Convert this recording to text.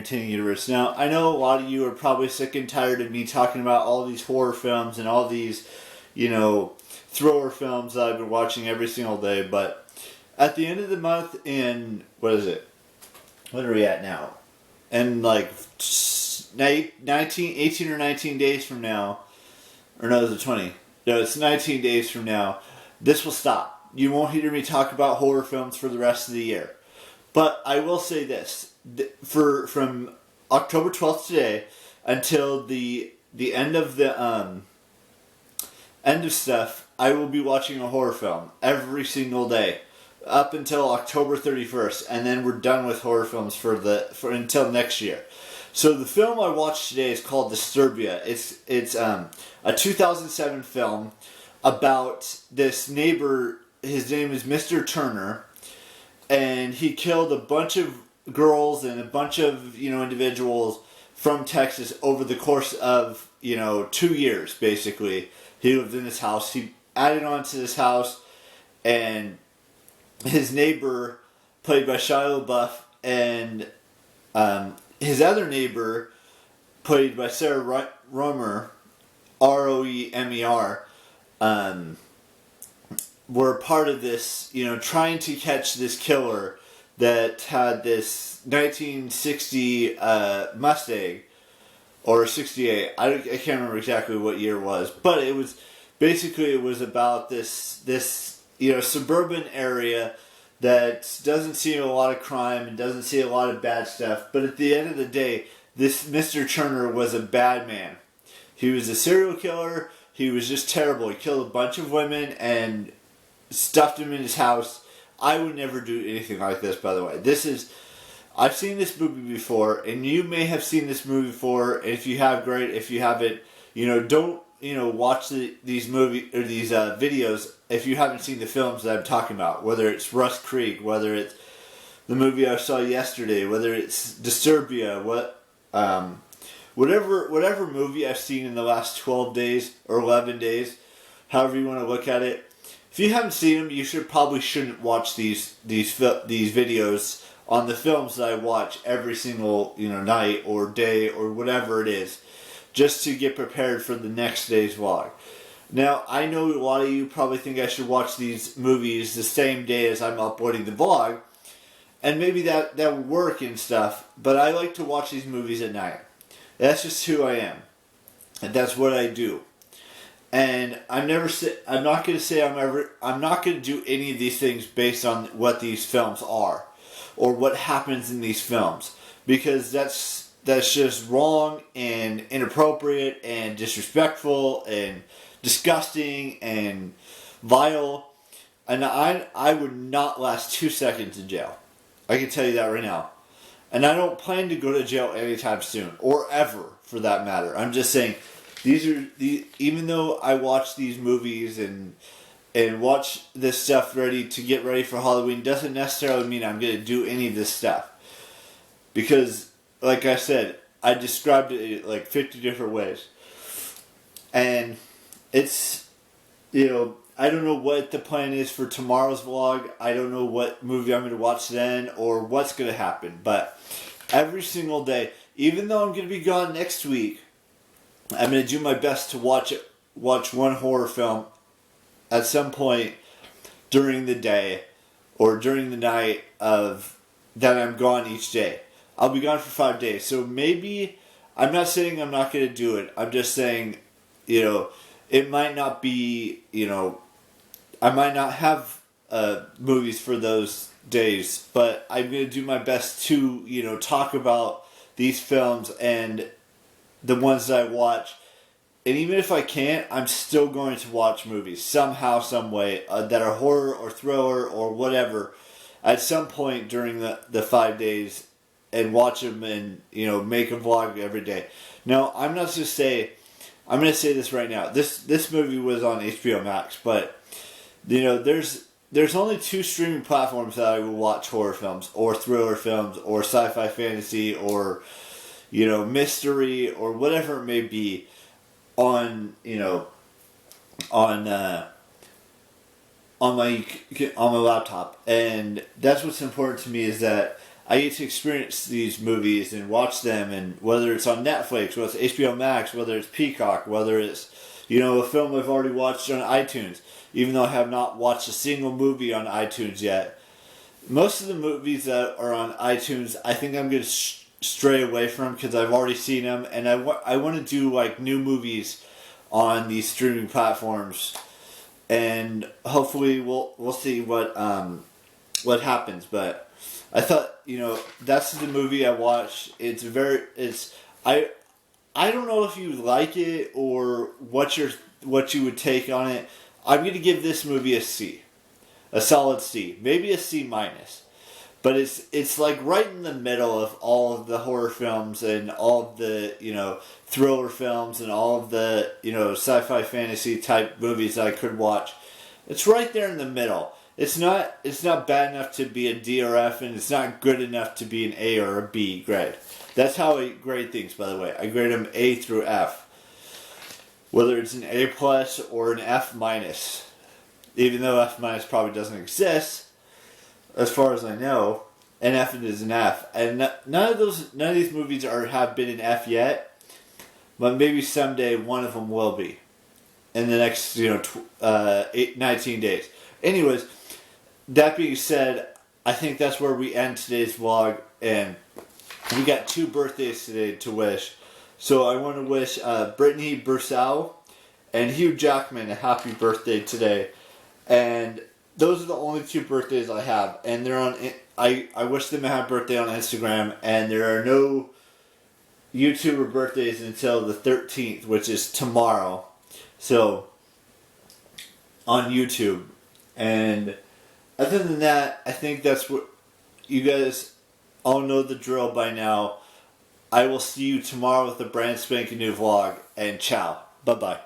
entertaining universe. Now, I know a lot of you are probably sick and tired of me talking about all these horror films and all these, thriller films that I've been watching every single day, but at the end of the month in, what is it? What are we at now? And like 18 or 19 days from now, or no, is it 20? No, it's 19 days from now, this will stop. You won't hear me talk about horror films for the rest of the year. But I will say this, from October 12th today until the end of the end of stuff, I will be watching a horror film every single day up until October 31st, and then we're done with horror films for until next year. So the film I watched today is called Disturbia. It's a 2007 film about this neighbor. His name is Mr. Turner, and he killed a bunch of girls and a bunch of individuals from Texas over the course of 2 years. Basically, he lived in this house. He added on to this house, and his neighbor, played by Shia LaBeouf, and his other neighbor, played by Sarah Roemer, Roemer, were part of this, trying to catch this killer that had this 1960 Mustang, or 68. I can't remember exactly what year it was, but it was about this suburban area that doesn't see a lot of crime and doesn't see a lot of bad stuff. But at the end of the day, this Mr. Turner was a bad man. He was a serial killer. He was just terrible. He killed a bunch of women and stuffed them in his house. I would never do anything like this, by the way. I've seen this movie before, and you may have seen this movie before. If you have, great. If you haven't, don't watch these videos if you haven't seen the films that I'm talking about. Whether it's Rust Creek, whether it's the movie I saw yesterday, whether it's Disturbia, whatever movie I've seen in the last 12 days or 11 days, however you want to look at it. If you haven't seen them, you probably shouldn't watch these videos on the films that I watch every single night or day or whatever it is, just to get prepared for the next day's vlog. Now, I know a lot of you probably think I should watch these movies the same day as I'm uploading the vlog, and maybe that would work and stuff, but I like to watch these movies at night. That's just who I am, and that's what I do. And I'm not going to do any of these things based on what these films are or what happens in these films, because that's just wrong and inappropriate and disrespectful and disgusting and vile. And I would not last 2 seconds in jail. I can tell you that right now. And I don't plan to go to jail anytime soon, or ever for that matter. I'm just saying, even though I watch these movies and watch this stuff to get ready for Halloween, doesn't necessarily mean I'm going to do any of this stuff. Because, like I said, I described it like 50 different ways. And it's, I don't know what the plan is for tomorrow's vlog. I don't know what movie I'm going to watch then or what's going to happen. But every single day, even though I'm going to be gone next week, I'm going to do my best to watch one horror film at some point during the day or during the night that I'm gone each day. I'll be gone for 5 days. So maybe, I'm not saying I'm not going to do it. I'm just saying, it might not be, I might not have movies for those days, but I'm going to do my best to, talk about these films and the ones that I watch. And even if I can't, I'm still going to watch movies somehow, some way, that are horror or thriller or whatever at some point during the 5 days, and watch them and, make a vlog every day. Now, I'm going to say this right now. This movie was on HBOmax, but, there's only 2 streaming platforms that I will watch horror films or thriller films or sci-fi fantasy or, mystery or whatever it may be on my laptop. And that's what's important to me, is that I get to experience these movies and watch them, and whether it's on Netflix, whether it's HBOmax, whether it's Peacock, whether it's, a film I've already watched on iTunes, even though I have not watched a single movie on iTunes yet. Most of the movies that are on iTunes, I think I'm going to stray away from because I've already seen them, and I want to do like new movies on these streaming platforms, and hopefully we'll see what happens. But I thought, that's the movie I watched. I don't know if you like it or what you would take on it. I'm going to give this movie a C. A solid C. Maybe a C minus. But it's like right in the middle of all of the horror films and all of the, thriller films and all of the, sci-fi fantasy type movies that I could watch. It's right there in the middle. It's not bad enough to be a D or F, and it's not good enough to be an A or a B grade. That's how I grade things, by the way. I grade them A through F. Whether it's an A plus or an F minus. Even though F minus probably doesn't exist, as far as I know, an F is an F. And none of these movies have been an F yet, but maybe someday one of them will be. In the next, 19 days. Anyways, that being said, I think that's where we end today's vlog, and we got 2 birthdays today to wish. So I want to wish Brittany Bursell and Hugh Jackman a happy birthday today. And those are the only 2 birthdays I have. And they're on. I wish them a happy birthday on Instagram. And there are no YouTuber birthdays until the 13th, which is tomorrow. So, on YouTube. And other than that, I think that's what you guys all know the drill by now. I will see you tomorrow with a brand spanking new vlog. And ciao. Bye-bye.